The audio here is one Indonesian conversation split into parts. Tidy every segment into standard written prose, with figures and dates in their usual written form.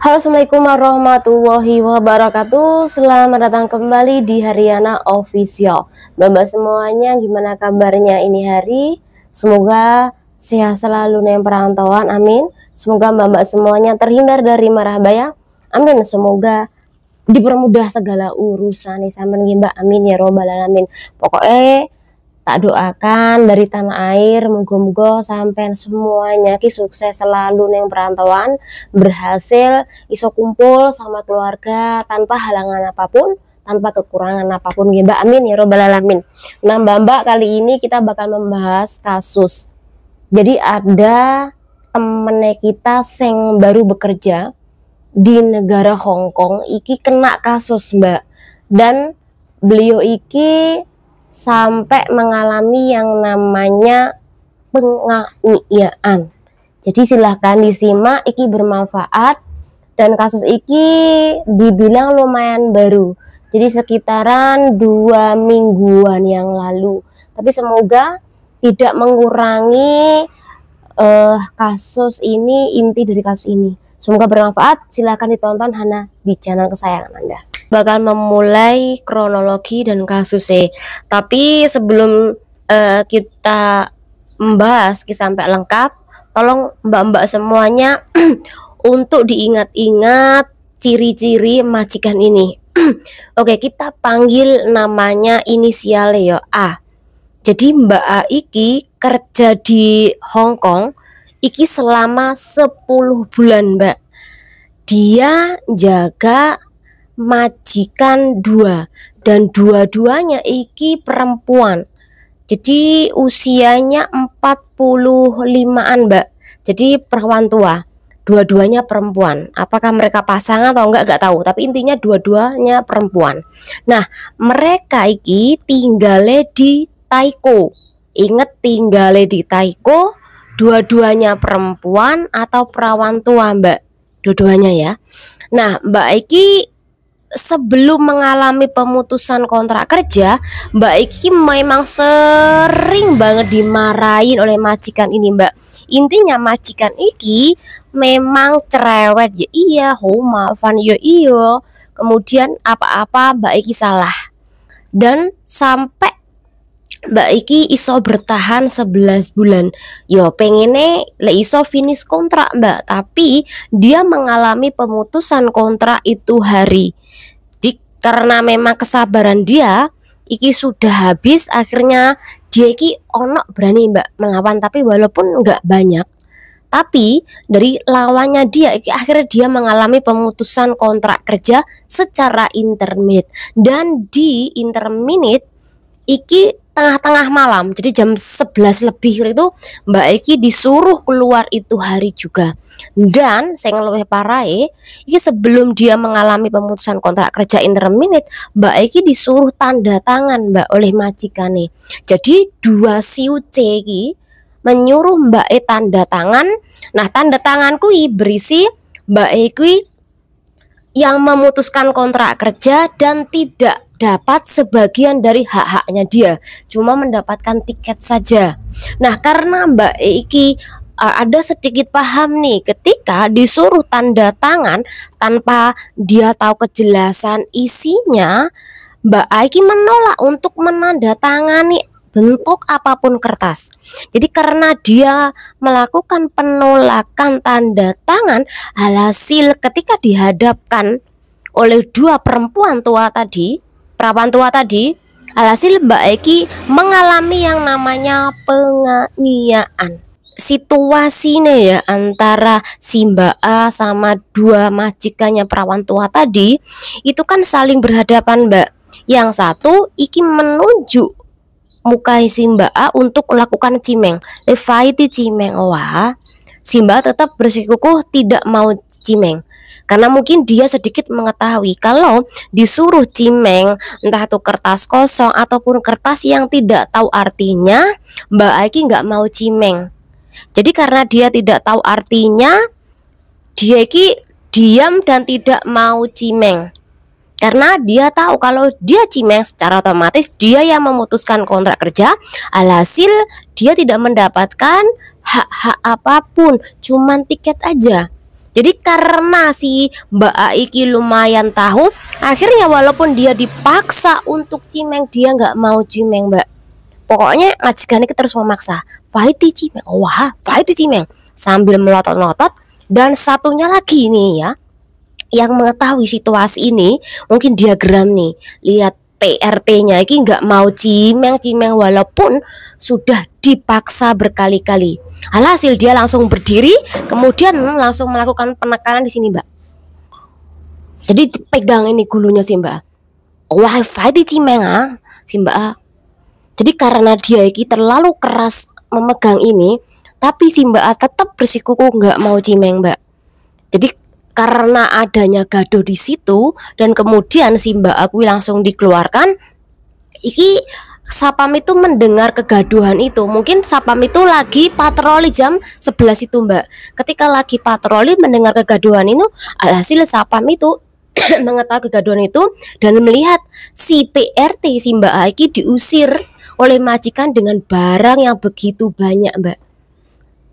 Halo, Assalamualaikum warahmatullahi wabarakatuh. Selamat datang kembali di Haryana Official. Mbak semuanya, gimana kabarnya ini hari? Semoga sehat selalu nih perantauan, amin. Semoga mbak semuanya terhindar dari marah bahaya, amin. Semoga dipermudah segala urusan nih sampean mbak, amin ya robbal alamin. Pokoknya tak doakan dari tanah air, moga-moga sampai semuanya ki sukses selalu neng perantauan, berhasil iso kumpul sama keluarga tanpa halangan apapun, tanpa kekurangan apapun mbak, amin ya robbal alamin. Nah mbak kali ini kita bakal membahas kasus. Jadi ada temennya kita yang baru bekerja di negara Hong Kong iki kena kasus mbak, dan beliau iki sampai mengalami yang namanya penganiayaan. Jadi silahkan disimak, iki bermanfaat dan kasus iki dibilang lumayan baru. Jadi sekitaran 2 mingguan yang lalu. Tapi semoga tidak mengurangi kasus ini, inti dari kasus ini. Semoga bermanfaat. Silahkan ditonton Hana di channel kesayangan Anda. Bakal memulai kronologi dan kasusnya. Tapi sebelum kita membahas sampai lengkap, tolong mbak-mbak semuanya untuk diingat-ingat ciri-ciri majikan ini. Oke, kita panggil namanya inisialnya ya A. Jadi Mbak A iki kerja di Hong Kong iki selama 10 bulan mbak. Dia jaga majikan 2 dan dua-duanya iki perempuan. Jadi usianya 45-an mbak. Jadi perawan tua. Dua-duanya perempuan. Apakah mereka pasangan atau enggak tahu, tapi intinya dua-duanya perempuan. Nah, mereka iki tinggalnya di Taiko. Ingat, tinggalnya di Taiko, dua-duanya perempuan atau perawan tua mbak. Dua-duanya ya. Nah, Mbak Iki sebelum mengalami pemutusan kontrak kerja, Mbak Iki memang sering banget dimarahin oleh majikan ini mbak. Intinya majikan Iki memang cerewet ya iya, maafan yo iyo. Kemudian apa-apa Mbak Iki salah. Dan sampai Mbak Iki iso bertahan 11 bulan. Yo pengennya le iso finish kontrak mbak, tapi dia mengalami pemutusan kontrak itu hari. Jadi karena memang kesabaran dia iki sudah habis, akhirnya dia iki ono berani mbak melawan, tapi walaupun nggak banyak, tapi dari lawannya dia iki akhirnya dia mengalami pemutusan kontrak kerja secara interminate. Dan di interminate iki tengah-tengah malam, jadi jam 11 lebih itu Mbak Iki disuruh keluar itu hari juga. Dan saya lebih parah iki sebelum dia mengalami pemutusan kontrak kerja interminate, Mbak Iki disuruh tanda tangan mbak oleh majikane. Jadi dua siuce iki menyuruh Mbak E tanda tangan. Nah, tanda tanganku berisi Mbak Iki yang memutuskan kontrak kerja dan tidak dapat sebagian dari hak-haknya dia, cuma mendapatkan tiket saja. Nah, karena Mbak Iki ada sedikit paham nih, ketika disuruh tanda tangan tanpa dia tahu kejelasan isinya, Mbak Iki menolak untuk menandatangani bentuk apapun kertas. Jadi karena dia melakukan penolakan tanda tangan, alhasil ketika dihadapkan oleh dua perempuan tua tadi, perawan tua tadi, alhasil Mbak Eki mengalami yang namanya penganiayaan. Situasinya ya antara si Mbak A sama dua majikannya perawan tua tadi itu kan saling berhadapan mbak. Yang satu iki menuju muka si Mbak A untuk melakukan cimeng, levaiti cimeng. Wah, si Mbak A tetap bersikukuh tidak mau cimeng. Karena mungkin dia sedikit mengetahui kalau disuruh cimeng, entah itu kertas kosong ataupun kertas yang tidak tahu artinya, Mbak Aki nggak mau cimeng. Jadi karena dia tidak tahu artinya, dia Aki diam dan tidak mau cimeng. Karena dia tahu kalau dia cimeng secara otomatis dia yang memutuskan kontrak kerja, alhasil dia tidak mendapatkan hak-hak apapun, cuman tiket aja. Jadi karena si Mbak A iki lumayan tahu, akhirnya walaupun dia dipaksa untuk cimeng, dia nggak mau cimeng Mbak. Pokoknya majikan ini terus memaksa, Faiti cimeng, wah Faiti cimeng, sambil melotot-lotot. Dan satunya lagi nih ya, yang mengetahui situasi ini, mungkin dia geram nih, lihat PRT-nya ini nggak mau cimeng-cimeng walaupun sudah dipaksa berkali-kali. Alhasil dia langsung berdiri, kemudian langsung melakukan penekanan di sini Mbak. Jadi pegang ini gulunya sih Mbak. Wah, fight cimeng si Mbak A. Jadi karena dia ini terlalu keras memegang ini, tapi si Mbak A tetap bersikukuh nggak mau cimeng Mbak. Jadi karena adanya gaduh di situ dan kemudian si Mbak A langsung dikeluarkan, iki Sapam itu mendengar kegaduhan itu. Mungkin Sapam itu lagi patroli jam 11 itu Mbak. Ketika lagi patroli mendengar kegaduhan itu, alhasil Sapam itu mengetahui kegaduhan itu dan melihat si PRT si Mbak Aiki diusir oleh majikan dengan barang yang begitu banyak Mbak.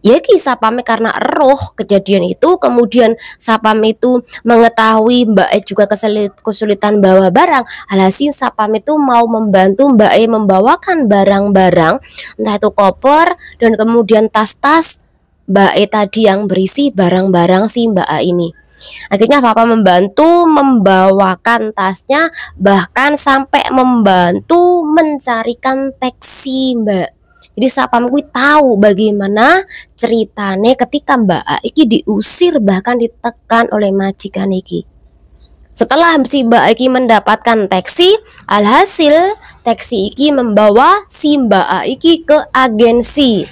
Ya Sapam karena roh kejadian itu, kemudian Sapam itu mengetahui Mbak E juga kesulitan bawa barang. Alhasil Sapam itu mau membantu Mbak E membawakan barang-barang, entah itu koper dan kemudian tas-tas Mbak E tadi yang berisi barang-barang si Mbak A ini. Akhirnya Papa membantu membawakan tasnya, bahkan sampai membantu mencarikan taksi Mbak. Jadi Sapam gue tahu bagaimana ceritanya ketika Mbak A iki diusir bahkan ditekan oleh majikan iki. Setelah si Mbak A iki mendapatkan taksi, alhasil taksi iki membawa si Mbak A iki ke agensi.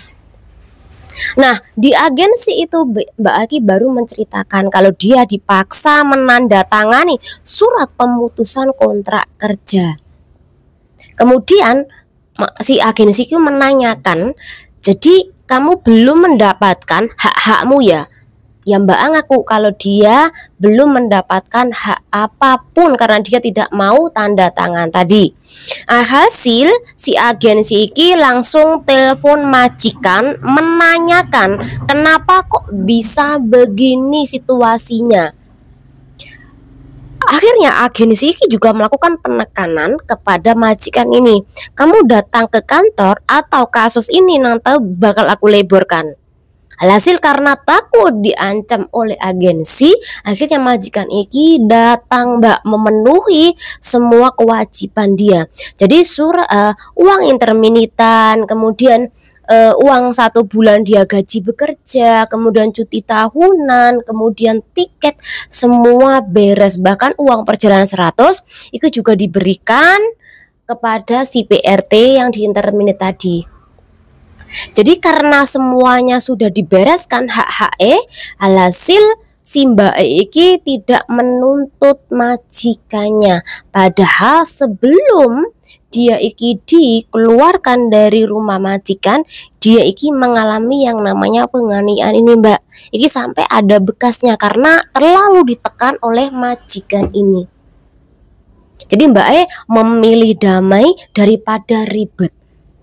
Nah, di agensi itu Mbak A iki baru menceritakan kalau dia dipaksa menandatangani surat pemutusan kontrak kerja. Kemudian si agensi itu menanyakan, jadi kamu belum mendapatkan hak-hakmu ya? Ya Mbak A ngaku kalau dia belum mendapatkan hak apapun karena dia tidak mau tanda tangan tadi. Hasil si agensi ini langsung telepon majikan menanyakan kenapa kok bisa begini situasinya. Akhirnya agensi ini juga melakukan penekanan kepada majikan ini. Kamu datang ke kantor atau kasus ini nanti bakal aku leburkan. Alhasil karena takut diancam oleh agensi, akhirnya majikan ini datang Mbak memenuhi semua kewajiban dia. Jadi uang interminitan, kemudian uang 1 bulan dia gaji bekerja, kemudian cuti tahunan, kemudian tiket, semua beres. Bahkan uang perjalanan 100 itu juga diberikan kepada si PRT yang di interminit tadi. Jadi karena semuanya sudah dibereskan hak-hak alhasil si Mbak E iki tidak menuntut majikannya. Padahal sebelum dia iki dikeluarkan dari rumah majikan, dia iki mengalami yang namanya penganiayaan ini Mbak. Iki sampai ada bekasnya karena terlalu ditekan oleh majikan ini. Jadi Mbak E memilih damai daripada ribet.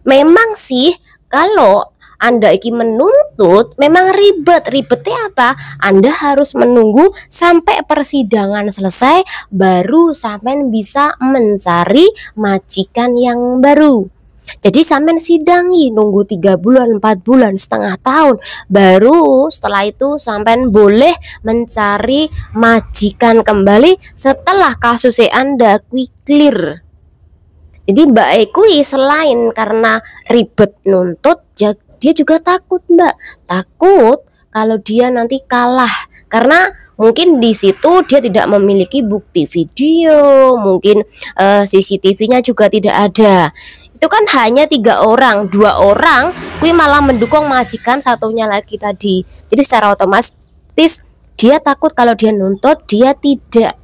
Memang sih kalau Anda iki menuntut memang ribet. Ribetnya apa? Anda harus menunggu sampai persidangan selesai baru sampean bisa mencari majikan yang baru. Jadi sampean sidangi nunggu 3 bulan, 4 bulan, setengah tahun, baru setelah itu sampean boleh mencari majikan kembali setelah kasusnya Anda clear. Jadi Mbak Ekui selain karena ribet nuntut, dia juga takut Mbak, takut kalau dia nanti kalah karena mungkin di situ dia tidak memiliki bukti video, mungkin CCTV-nya juga tidak ada. Itu kan hanya 3 orang, 2 orang kui malah mendukung majikan, satunya lagi tadi. Jadi secara otomatis dia takut kalau dia nuntut dia tidak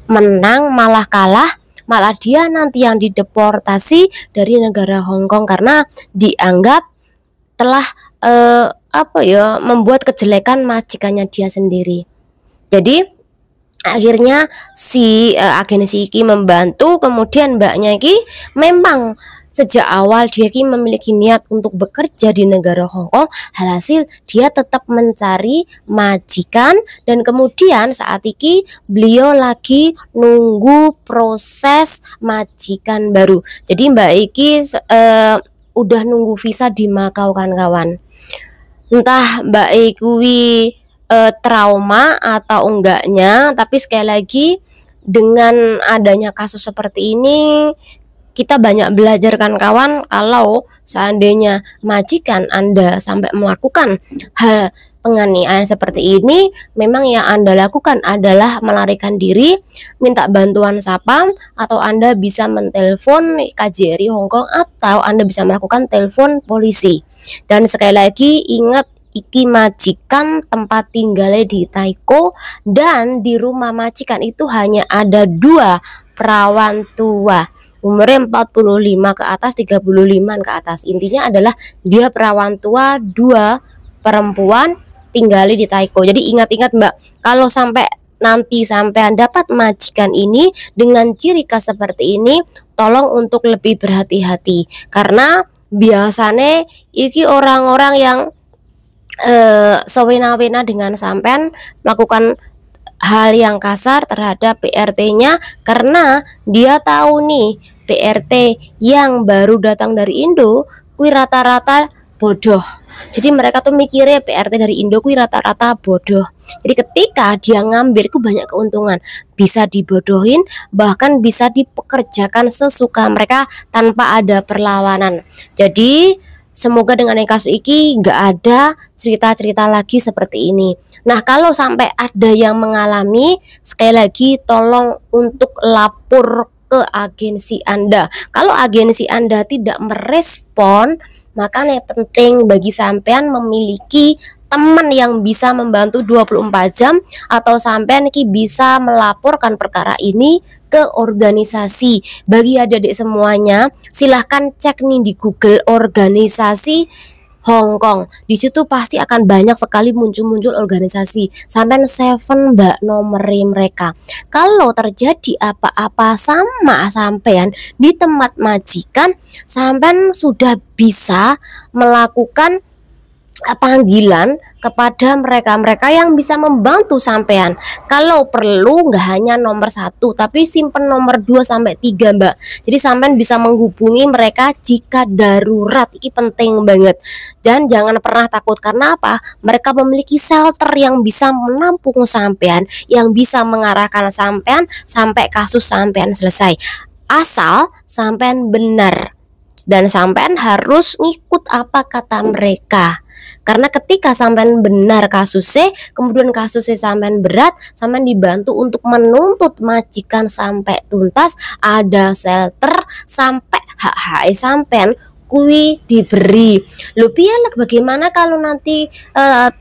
menang malah kalah, malah dia nanti yang dideportasi dari negara Hong Kong karena dianggap telah membuat kejelekan majikannya dia sendiri. Jadi akhirnya si agensi iki membantu, kemudian mbaknya iki memang sejak awal dia memiliki niat untuk bekerja di negara Hong Kong, hasil dia tetap mencari majikan, dan kemudian saat ini beliau lagi nunggu proses majikan baru. Jadi Mbak Iki udah nunggu visa di Makau kan kawan. Entah Mbak Iki trauma atau enggaknya, tapi sekali lagi dengan adanya kasus seperti ini kita banyak belajar kan kawan. Kalau seandainya majikan Anda sampai melakukan hal penganiayaan seperti ini, memang yang Anda lakukan adalah melarikan diri, minta bantuan sapam, atau Anda bisa menelpon KJRI Hong Kong, atau Anda bisa melakukan telepon polisi. Dan sekali lagi ingat, iki majikan tempat tinggalnya di Taiko, dan di rumah majikan itu hanya ada 2 perawan tua, umurnya 45 ke atas, 35 ke atas. Intinya adalah dia perawan tua, 2 perempuan, tinggali di Taiko. Jadi ingat-ingat Mbak, kalau sampai nanti sampai dapat majikan ini dengan ciri khas seperti ini, tolong untuk lebih berhati-hati, karena biasanya iki orang-orang yang sewena-wena dengan sampean melakukan hal yang kasar terhadap PRT-nya, karena dia tahu nih PRT yang baru datang dari Indo kui rata-rata bodoh. Jadi mereka tuh mikirnya PRT dari Indo kui rata-rata bodoh. Jadi ketika dia ngambil itu banyak keuntungan, bisa dibodohin, bahkan bisa dipekerjakan sesuka mereka tanpa ada perlawanan. Jadi semoga dengan kasus ini nggak ada cerita-cerita lagi seperti ini. Nah, kalau sampai ada yang mengalami, sekali lagi tolong untuk lapor ke agensi Anda. Kalau agensi Anda tidak merespon, maka yang penting bagi sampean memiliki teman yang bisa membantu 24 jam, atau sampean bisa melaporkan perkara ini ke organisasi. Bagi adik-adik semuanya, silahkan cek nih di Google organisasi Hong Kong. Di situ pasti akan banyak sekali muncul-muncul organisasi. Sampai 7 Mbak nomor mereka. Kalau terjadi apa-apa sama sampean di tempat majikan, sampean sudah bisa melakukan panggilan kepada mereka-mereka yang bisa membantu sampean. Kalau perlu nggak hanya nomor 1, tapi simpen nomor 2 sampai 3 Mbak. Jadi sampean bisa menghubungi mereka jika darurat. Ini penting banget. Dan jangan pernah takut, karena apa? Mereka memiliki shelter yang bisa menampung sampean, yang bisa mengarahkan sampean sampai kasus sampean selesai. Asal sampean benar, dan sampean harus ngikut apa kata mereka. Karena ketika sampean benar kasusnya, kemudian kasusnya sampean berat, sampean dibantu untuk menuntut majikan sampai tuntas, ada shelter sampai hak-hak sampean kui diberi. Lu piye bagaimana kalau nanti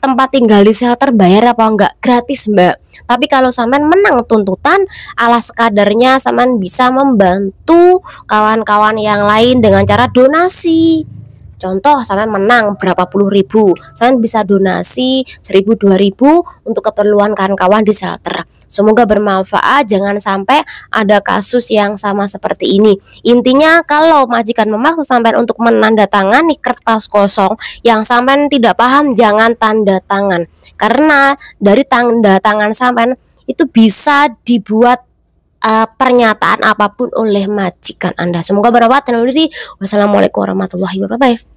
tempat tinggal di shelter bayar apa enggak? Gratis Mbak. Tapi kalau sampean menang tuntutan, ala sekadarnya sampean bisa membantu kawan-kawan yang lain dengan cara donasi. Contoh, sampai menang berapa puluh ribu, sampai bisa donasi 1.000 2.000 untuk keperluan kawan-kawan di shelter. Semoga bermanfaat, jangan sampai ada kasus yang sama seperti ini. Intinya kalau majikan memaksa sampai untuk menandatangani kertas kosong yang sampai tidak paham, jangan tanda tangan. Karena dari tanda tangan sampai itu bisa dibuat pernyataan apapun oleh majikan Anda. Semoga bermanfaat. Wassalamualaikum warahmatullahi wabarakatuh.